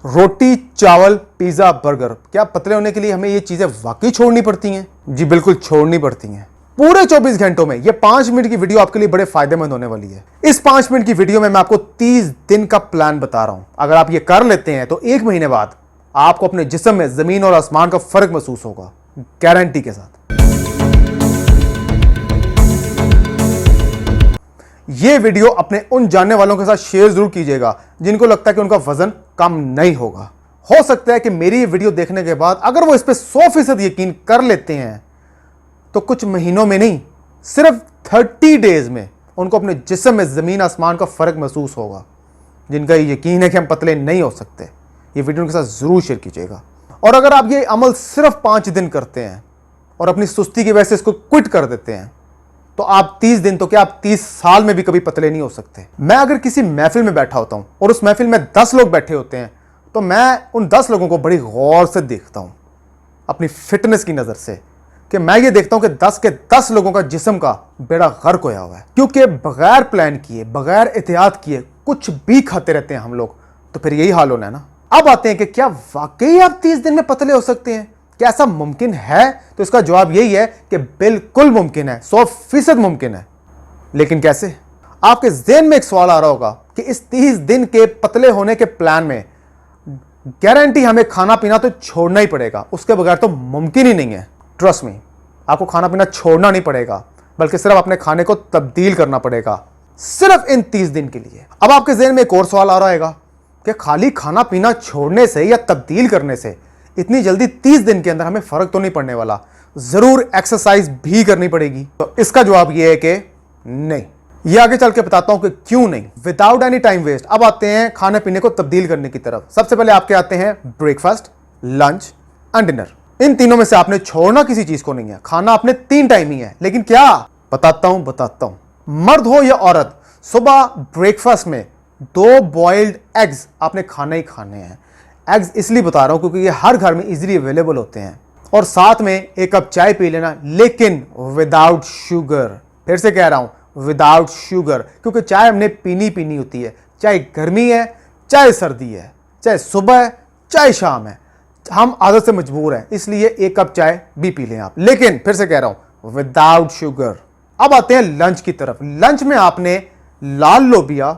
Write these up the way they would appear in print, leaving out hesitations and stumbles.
रोटी, चावल, pizza, burger, क्या पतले होने के लिए हमें ये चीजें वाकई छोड़नी पड़ती हैं? जी बिल्कुल छोड़नी पड़ती हैं। पूरे 24 घंटों में ये 5 मिनट की वीडियो आपके लिए बड़े फायदेमंद होने वाली है। इस 5 मिनट की वीडियो में मैं आपको 30 दिन का प्लान बता रहा हूं। अगर आप ये कर लेते हैं तो 1 महीने बाद आपको अपने जिस्म में जमीन और आसमान का फर्क महसूस होगा, गारंटी के साथ। यह वीडियो अपने उन जानने वालों के साथ शेयर जरूर कीजिएगा जिनको लगता है कि उनका वजन कम नहीं होगा। हो सकता है कि मेरी ये वीडियो देखने के बाद अगर वो इस पे 100% यकीन कर लेते हैं तो कुछ महीनों में नहीं, सिर्फ 30 डेज में उनको अपने जिस्म में जमीन आसमान का फर्क महसूस होगा। जिनका ये यकीन है कि हम पतले नहीं हो सकते, ये वीडियो उनके साथ जरूर शेयर कीजिएगा। और अगर आप ये अमल सिर्फ 5 दिन करते हैं और अपनी सुस्ती की वजह से इसको क्विट कर देते हैं तो आप 30 दिन तो क्या आप 30 साल में भी कभी पतले नहीं हो सकते। मैं अगर किसी महफिल में बैठा होता हूं और उस महफिल में 10 लोग बैठे होते हैं तो मैं उन 10 लोगों को बड़ी गौर से देखता हूं अपनी फिटनेस की नजर से, कि मैं ये देखता हूं कि 10 के 10 लोगों का जिस्म का बेड़ा गर्क होया हुआ है, क्योंकि बगैर प्लान किए, बगैर एहतियात किए कुछ भी खाते रहते हैं हम लोग। तो फिर यही हाल होना है ना। अब आते हैं कि क्या वाकई आप 30 दिन में पतले हो सकते हैं? क्या ऐसा मुमकिन है? तो इसका जवाब यही है कि बिल्कुल मुमकिन है, 100% मुमकिन है। लेकिन कैसे? आपके ज़हन में एक सवाल आ रहा होगा कि इस 30 दिन के पतले होने के प्लान में गारंटी हमें खाना पीना तो छोड़ना ही पड़ेगा, उसके बगैर तो मुमकिन ही नहीं है। ट्रस्ट मी, आपको खाना पीना छोड़ना नहीं पड़ेगा, बल्कि सिर्फ अपने खाने को तब्दील करना पड़ेगा, सिर्फ इन 30 दिन के लिए। अब आपके ज़हन में एक और सवाल आ रहा होगा कि खाली खाना पीना छोड़ने से या तब्दील करने से इतनी जल्दी 30 दिन के अंदर हमें फर्क तो नहीं पड़ने वाला, जरूर एक्सरसाइज भी करनी पड़ेगी। तो इसका जवाब यह है कि नहीं। ये आगे चल के बताता हूं कि क्यों नहीं, विदाउट एनी टाइम वेस्ट। अब आते हैं खाने पीने को तब्दील करने की तरफ। सबसे पहले आपके आते हैं ब्रेकफास्ट, लंच एंड डिनर। इन तीनों में से आपने छोड़ना किसी चीज को नहीं है, खाना आपने 3 टाइम ही है। लेकिन क्या? बताता हूं। मर्द हो या औरत, सुबह ब्रेकफास्ट में 2 बॉइल्ड एग्स आपने खाने ही खाने हैं। एग्स इसलिए बता रहा हूं क्योंकि ये हर घर में इजीली अवेलेबल होते हैं। और साथ में 1 कप चाय पी लेना, लेकिन विदाउट शुगर। फिर से कह रहा हूं, विदाउट शुगर, क्योंकि चाय हमने पीनी होती है, चाहे गर्मी है, चाहे सर्दी है, चाहे सुबह है, चाहे शाम है, हम आदत से मजबूर हैं, इसलिए 1 कप चाय भी पी लें आप, लेकिन फिर से कह रहा हूं विदाउट शुगर। अब आते हैं लंच की तरफ। लंच में आपने लाल लोबिया,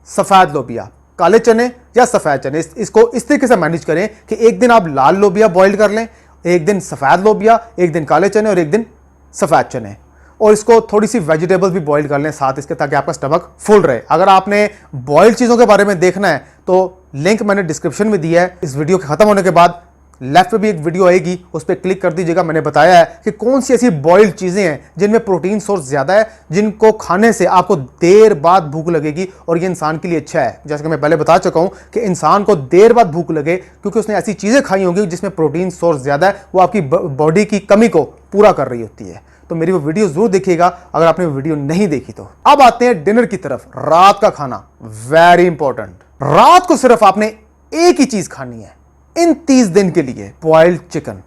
सफेद लोबिया, काले चने या सफेद चने, इसको इस तरीके से मैनेज करें कि एक दिन आप लाल लोबिया बॉईल कर लें, एक दिन सफेद लोबिया, एक दिन काले चने और एक दिन सफेद चने, और इसको थोड़ी सी वेजिटेबल्स भी बॉईल कर लें साथ इसके, ताकि आपका स्टमक फुल रहे। अगर आपने बॉइल्ड चीज़ों के बारे में देखना है तो लिंक मैंने डिस्क्रिप्शन में दिया है। इस वीडियो के खत्म होने के बाद लेफ्ट पे भी एक वीडियो आएगी, उस पर क्लिक कर दीजिएगा। मैंने बताया है कि कौन सी ऐसी बॉइल्ड चीज़ें हैं जिनमें प्रोटीन सोर्स ज़्यादा है, जिनको खाने से आपको देर बाद भूख लगेगी और ये इंसान के लिए अच्छा है। जैसे कि मैं पहले बता चुका हूँ कि इंसान को देर बाद भूख लगे क्योंकि उसने ऐसी चीज़ें खाई होंगी जिसमें प्रोटीन सोर्स ज़्यादा है, वो आपकी बॉडी की कमी को पूरा कर रही होती है। तो मेरी वो वीडियो जरूर देखिएगा अगर आपने वीडियो नहीं देखी तो। अब आते हैं डिनर की तरफ। रात का खाना वेरी इंपॉर्टेंट। रात को सिर्फ आपने एक ही चीज खानी है इन 30 दिन के लिए, बॉइल्ड चिकन।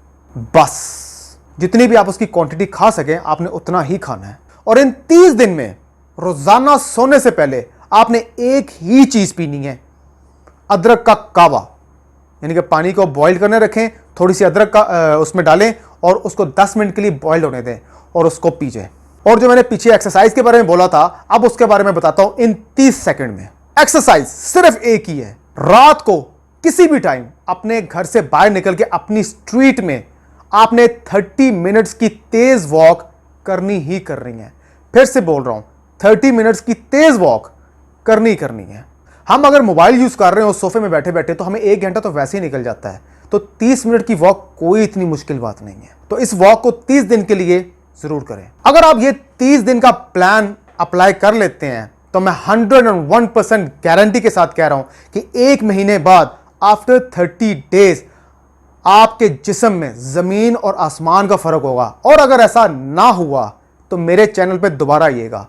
बस जितनी भी आप उसकी क्वांटिटी खा सकें आपने उतना ही खाना है। और इन 30 दिन में रोजाना सोने से पहले आपने एक ही चीज पीनी है, अदरक का कावा। यानी कि पानी को बॉइल करने रखें, थोड़ी सी अदरक का उसमें डालें और उसको 10 मिनट के लिए बॉइल्ड होने दें और उसको पीजिए। और जो मैंने पीछे एक्सरसाइज के बारे में बोला था, अब उसके बारे में बताता हूं इन 30 सेकंड में। एक्सरसाइज सिर्फ एक ही है। रात को किसी भी टाइम अपने घर से बाहर निकल के अपनी स्ट्रीट में आपने 30 मिनट्स की तेज वॉक करनी ही करनी है। फिर से बोल रहा हूं, 30 मिनट्स की तेज वॉक करनी है। हम अगर मोबाइल यूज कर रहे हो सोफे में बैठे बैठे तो हमें 1 घंटा तो वैसे ही निकल जाता है, तो 30 मिनट की वॉक कोई इतनी मुश्किल बात नहीं है। तो इस वॉक को 30 दिन के लिए जरूर करें। अगर आप ये 30 दिन का प्लान अप्लाई कर लेते हैं तो मैं 101% गारंटी के साथ कह रहा हूं कि 1 महीने बाद, आफ्टर 30 डेज, आपके जिस्म में जमीन और आसमान का फर्क होगा। और अगर ऐसा ना हुआ तो मेरे चैनल पे दोबारा आइएगा,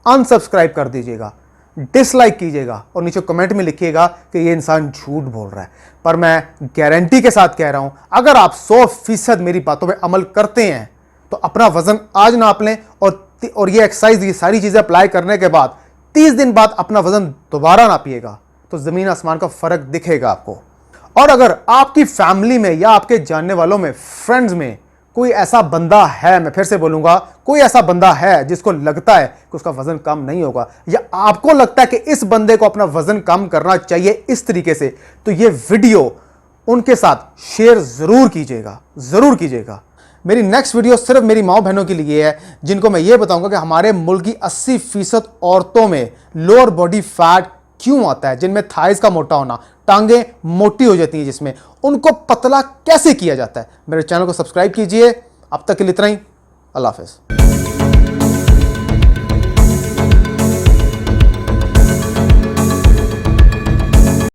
अनसब्सक्राइब कर दीजिएगा, डिसलाइक कीजिएगा और नीचे कमेंट में लिखिएगा कि ये इंसान झूठ बोल रहा है। पर मैं गारंटी के साथ कह रहा हूं, अगर आप 100% मेरी बातों पे अमल करते हैं तो अपना वजन आज नाप लें और ये एक्सरसाइज, ये सारी चीजें अप्लाई करने के बाद 30 दिन बाद अपना वजन दोबारा नापिएगा तो जमीन आसमान का फर्क दिखेगा आपको। और अगर आपकी फैमिली में या आपके जानने वालों में, फ्रेंड्स में कोई ऐसा बंदा है, मैं फिर से बोलूंगा, कोई ऐसा बंदा है जिसको लगता है कि उसका वजन कम नहीं होगा, या आपको लगता है कि इस बंदे को अपना वजन कम करना चाहिए इस तरीके से, तो ये वीडियो उनके साथ शेयर जरूर कीजिएगा, जरूर कीजिएगा। मेरी नेक्स्ट वीडियो सिर्फ मेरी माँ बहनों के लिए है, जिनको मैं ये बताऊंगा कि हमारे मुल्क की 80% औरतों में लोअर बॉडी फैट क्यों आता है, जिनमें थाइज का मोटा होना, टांगे मोटी हो जाती हैं, जिसमें उनको पतला कैसे किया जाता है। मेरे चैनल को सब्सक्राइब कीजिए। अब तक के लिए इतना ही। अल्लाह हाफिज।